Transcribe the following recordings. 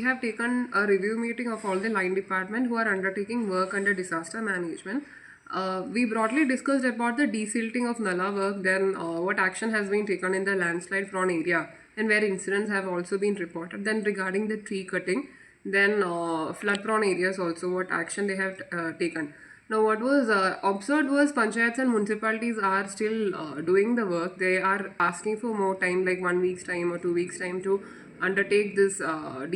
have taken a review meeting of all the line department who are undertaking work under disaster management. We broadly discussed about the desilting of Nala work, then what action has been taken in the landslide prone area and where incidents have also been reported. Then regarding the tree cutting, then flood prone areas also, what action they have taken. Now, what was observed was panchayats and municipalities are still doing the work. They are asking for more time, like 1 week's time or 2 weeks' time, to undertake this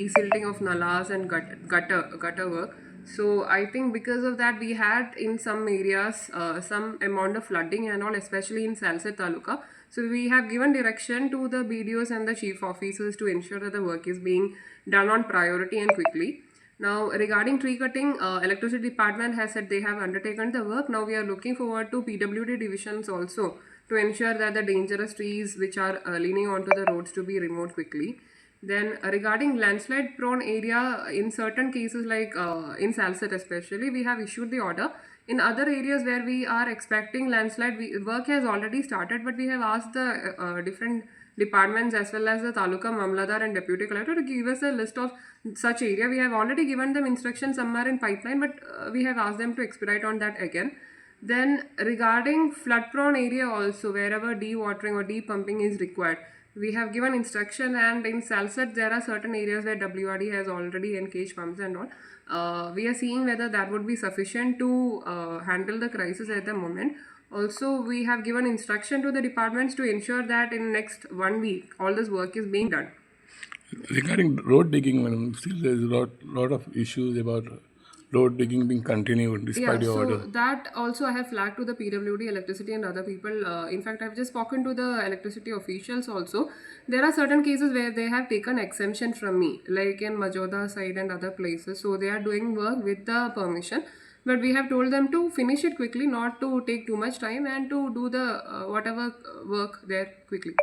desilting of nalas and gutter work. So I think because of that, we had in some areas some amount of flooding and all, especially in Salsett Taluka. So we have given direction to the BDOs and the chief officers to ensure that the work is being done on priority and quickly. Now, regarding tree cutting, electricity department has said they have undertaken the work. Now we are looking forward to PWD divisions also to ensure that the dangerous trees which are leaning onto the roads to be removed quickly. Then regarding landslide prone area, in certain cases like in Salsett especially, we have issued the order. In other areas where we are expecting landslide, work has already started, but we have asked the different departments as well as the Taluka Mamladar and Deputy Collector to give us a list of such area. We have already given them instructions, some are in pipeline, but we have asked them to expedite on that again. Then regarding flood prone area also, wherever dewatering or depumping is required, we have given instruction, and in Salsett there are certain areas where WRD has already engaged pumps and all. We are seeing whether that would be sufficient to handle the crisis at the moment. Also, we have given instruction to the departments to ensure that in next 1 week all this work is being done. Regarding road digging, madam, still there is a lot of issues about road digging being continued despite your order. That also I have flagged to the PWD, electricity and other people. In fact, I have just spoken to the electricity officials also. There are certain cases where they have taken exemption from me, like in Majoda side and other places. So they are doing work with the permission. But we have told them to finish it quickly, not to take too much time, and to do the whatever work there quickly.